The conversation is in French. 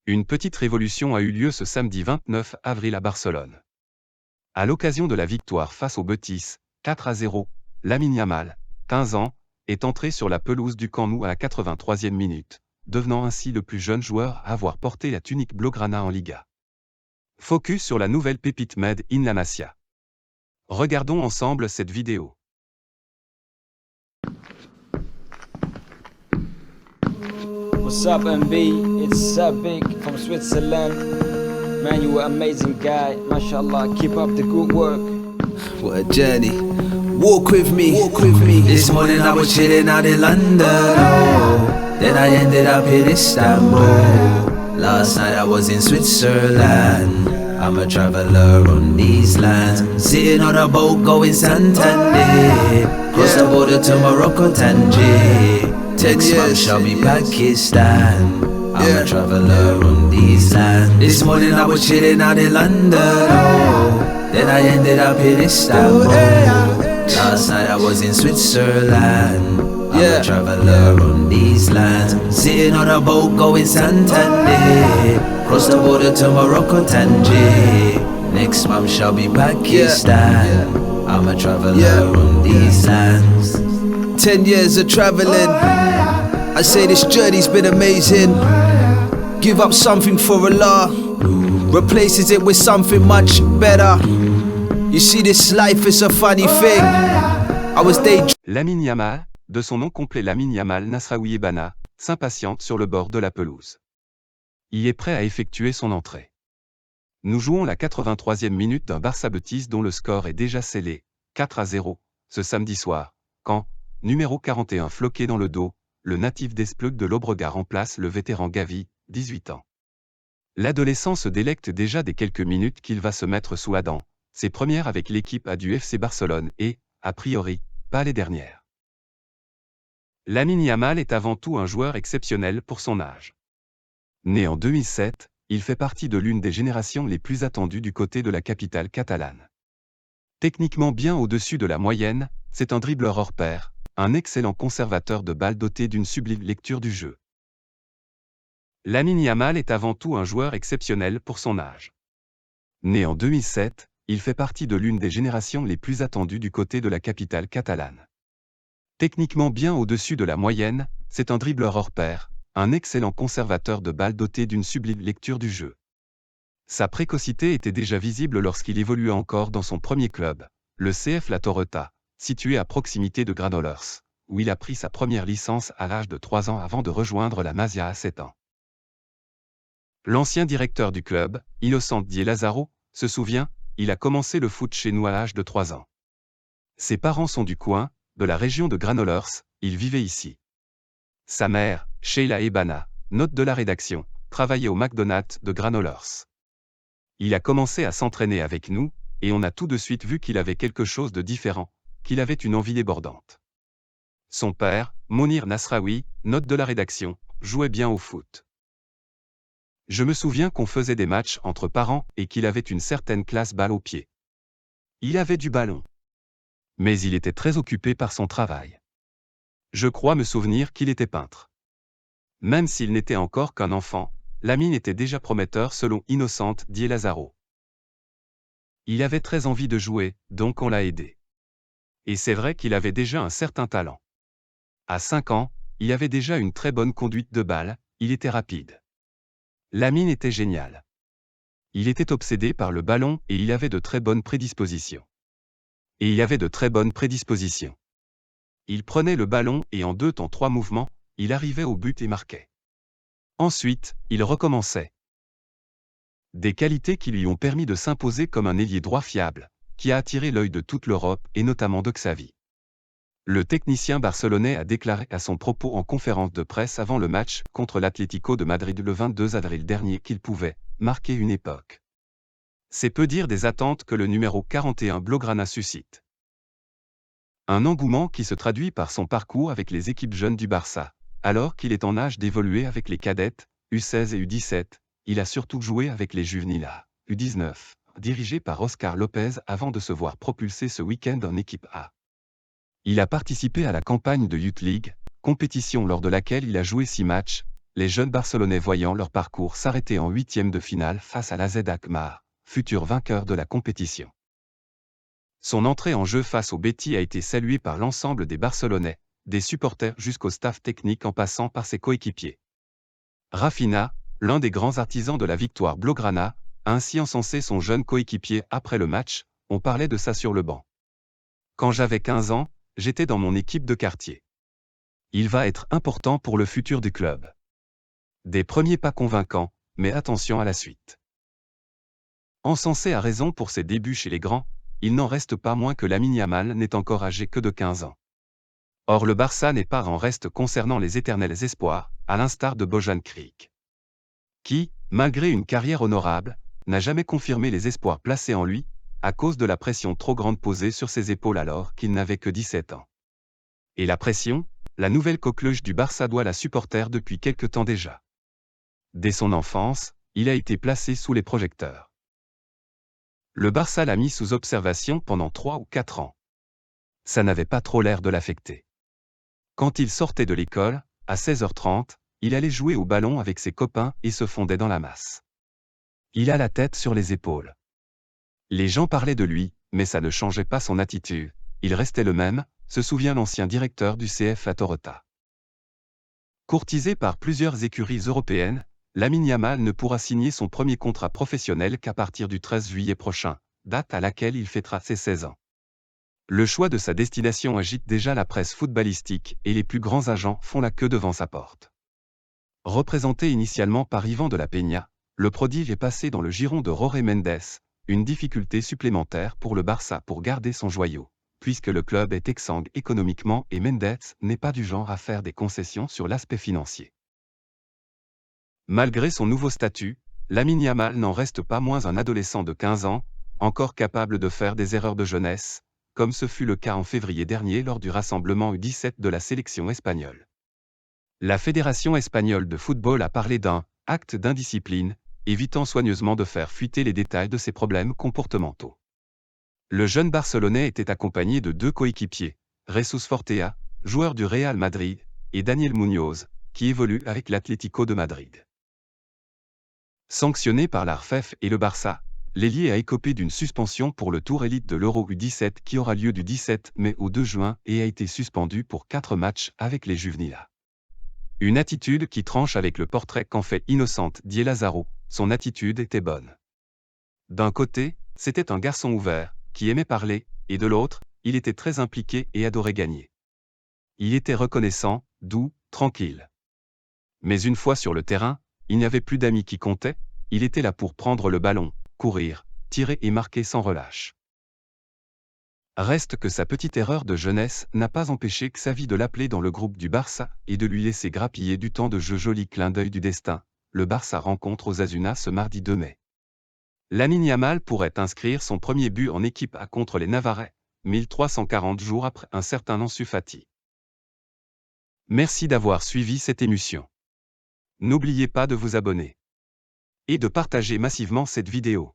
Une petite révolution a eu lieu ce samedi 29 avril à Barcelone. À l'occasion de la victoire face au Betis, 4-0, Lamine Yamal, 15 ans, est entré sur la pelouse du Camp Nou à la 83e minute, devenant ainsi le plus jeune joueur à avoir porté la tunique blaugrana en Liga. Focus sur la nouvelle pépite Made in La Masia. Regardons ensemble cette vidéo. What's up, MB? It's Sabik from Switzerland. Man, you an amazing guy. MashaAllah, keep up the good work. What a journey. Walk with me. This morning I was chilling out in London. Oh, then I ended up in Istanbul. Last night I was in Switzerland. I'm a traveller on these lands. Sitting on a boat going Santander. Cross the border to Morocco, Tangier. Text mom, show me Pakistan. I'm a traveller on these lands. This morning I was chilling out in London. Oh, then I ended up in Istanbul. Last night I was in Switzerland. I'm a traveller on these lands. Sitting on a boat going Santander. Cross the border to Morocco, Tangier. Next month shall be Pakistan. I'm a traveller on these lands. 10 years of travelling, I say this journey's been amazing. Give up something for Allah, replaces it with something much better. You see, this life is a funny thing. I was daydreaming. Lamine Yamal, de son nom complet Lamine Yamal Nasraoui Ebana, s'impatiente sur le bord de la pelouse. Il est prêt à effectuer son entrée. Nous jouons la 83e minute d'un Barça-Betis dont le score est déjà scellé, 4-0, ce samedi soir, quand, numéro 41 floqué dans le dos, le natif d'Esplugue de Llobregat remplace le vétéran Gavi, 18 ans. L'adolescent se délecte déjà des quelques minutes qu'il va se mettre sous la dent, ses premières avec l'équipe A du FC Barcelone et, a priori, pas les dernières. Lamine Yamal est avant tout un joueur exceptionnel pour son âge. Né en 2007, il fait partie de l'une des générations les plus attendues du côté de la capitale catalane. Techniquement bien au-dessus de la moyenne, c'est un dribbleur hors pair, un excellent conservateur de balles doté d'une sublime lecture du jeu. Lamine Yamal est avant tout un joueur exceptionnel pour son âge. Né en 2007, il fait partie de l'une des générations les plus attendues du côté de la capitale catalane. Techniquement bien au-dessus de la moyenne, c'est un dribbleur hors pair, un excellent conservateur de balles doté d'une sublime lecture du jeu. Sa précocité était déjà visible lorsqu'il évoluait encore dans son premier club, le CF La Torreta, situé à proximité de Granollers, où il a pris sa première licence à l'âge de 3 ans avant de rejoindre la Masia à 7 ans. L'ancien directeur du club, Innocent Di Lazzaro, se souvient, il a commencé le foot chez nous à l'âge de 3 ans. Ses parents sont du coin, de la région de Granollers, il vivait ici. Sa mère, Sheila Ebana, note de la rédaction, travaillait au McDonald's de Granollers. Il a commencé à s'entraîner avec nous, et on a tout de suite vu qu'il avait quelque chose de différent, qu'il avait une envie débordante. Son père, Monir Nasraoui, note de la rédaction, jouait bien au foot. Je me souviens qu'on faisait des matchs entre parents et qu'il avait une certaine classe balle au pied. Il avait du ballon. Mais il était très occupé par son travail. Je crois me souvenir qu'il était peintre. Même s'il n'était encore qu'un enfant, Lamine était déjà prometteur selon Innocent Di Lazzaro. Il avait très envie de jouer, donc on l'a aidé. Et c'est vrai qu'il avait déjà un certain talent. À 5 ans, il avait déjà une très bonne conduite de balle, il était rapide. Lamine était génial. Il était obsédé par le ballon et il avait de très bonnes prédispositions. Il prenait le ballon et en 2 temps 3 mouvements, il arrivait au but et marquait. Ensuite, il recommençait. Des qualités qui lui ont permis de s'imposer comme un ailier droit fiable, qui a attiré l'œil de toute l'Europe et notamment de Xavi. Le technicien barcelonais a déclaré à son propos en conférence de presse avant le match contre l'Atlético de Madrid le 22 avril dernier qu'il pouvait marquer une époque. C'est peu dire des attentes que le numéro 41 blaugrana suscite. Un engouement qui se traduit par son parcours avec les équipes jeunes du Barça, alors qu'il est en âge d'évoluer avec les cadettes, U16 et U17, il a surtout joué avec les juvéniles A, U19, dirigés par Oscar Lopez avant de se voir propulsé ce week-end en équipe A. Il a participé à la campagne de Youth League, compétition lors de laquelle il a joué 6 matchs, les jeunes Barcelonais voyant leur parcours s'arrêter en huitième de finale face à l'AZ Alkmaar, futur vainqueur de la compétition. Son entrée en jeu face au Betis a été saluée par l'ensemble des Barcelonais, des supporters jusqu'au staff technique en passant par ses coéquipiers. Rafinha, l'un des grands artisans de la victoire blaugrana, a ainsi encensé son jeune coéquipier après le match. On parlait de ça sur le banc. Quand j'avais 15 ans, j'étais dans mon équipe de quartier. Il va être important pour le futur du club. Des premiers pas convaincants, mais attention à la suite. Encensé à raison pour ses débuts chez les grands, il n'en reste pas moins que Lamine Yamal n'est encore âgé que de 15 ans. Or le Barça n'est pas en reste concernant les éternels espoirs, à l'instar de Bojan Krić, qui, malgré une carrière honorable, n'a jamais confirmé les espoirs placés en lui, à cause de la pression trop grande posée sur ses épaules alors qu'il n'avait que 17 ans. Et la pression, la nouvelle coqueluche du Barça doit la supporter depuis quelque temps déjà. Dès son enfance, il a été placé sous les projecteurs. Le Barça l'a mis sous observation pendant 3 ou 4 ans. Ça n'avait pas trop l'air de l'affecter. Quand il sortait de l'école, à 16h30, il allait jouer au ballon avec ses copains et se fondait dans la masse. Il a la tête sur les épaules. Les gens parlaient de lui, mais ça ne changeait pas son attitude. Il restait le même, se souvient l'ancien directeur du CF à Torota. Courtisé par plusieurs écuries européennes, Lamine Yamal ne pourra signer son premier contrat professionnel qu'à partir du 13 juillet prochain, date à laquelle il fêtera ses 16 ans. Le choix de sa destination agite déjà la presse footballistique et les plus grands agents font la queue devant sa porte. Représenté initialement par Ivan de la Peña, le prodige est passé dans le giron de Jorge Mendes, une difficulté supplémentaire pour le Barça pour garder son joyau, puisque le club est exsangue économiquement et Mendes n'est pas du genre à faire des concessions sur l'aspect financier. Malgré son nouveau statut, Lamine Yamal n'en reste pas moins un adolescent de 15 ans, encore capable de faire des erreurs de jeunesse, comme ce fut le cas en février dernier lors du rassemblement U17 de la sélection espagnole. La Fédération espagnole de football a parlé d'un « acte d'indiscipline », évitant soigneusement de faire fuiter les détails de ses problèmes comportementaux. Le jeune Barcelonais était accompagné de 2 coéquipiers, Jesus Fortea, joueur du Real Madrid, et Daniel Muñoz, qui évolue avec l'Atlético de Madrid. Sanctionné par l'ARFEF et le Barça, l'ailier a écopé d'une suspension pour le tour élite de l'Euro U17 qui aura lieu du 17 mai au 2 juin et a été suspendu pour 4 matchs avec les Juvenils. Une attitude qui tranche avec le portrait qu'en fait Innocente Di Lazzaro, son attitude était bonne. D'un côté, c'était un garçon ouvert, qui aimait parler, et de l'autre, il était très impliqué et adorait gagner. Il était reconnaissant, doux, tranquille. Mais une fois sur le terrain, il n'y avait plus d'amis qui comptaient, il était là pour prendre le ballon, courir, tirer et marquer sans relâche. Reste que sa petite erreur de jeunesse n'a pas empêché Xavi de l'appeler dans le groupe du Barça et de lui laisser grappiller du temps de jeu. Joli clin d'œil du destin, le Barça rencontre Osasuna ce mardi 2 mai. Lamine Yamal pourrait inscrire son premier but en équipe A contre les Navarrais, 1340 jours après un certain Ansu Fati. Merci d'avoir suivi cette émission. N'oubliez pas de vous abonner et de partager massivement cette vidéo.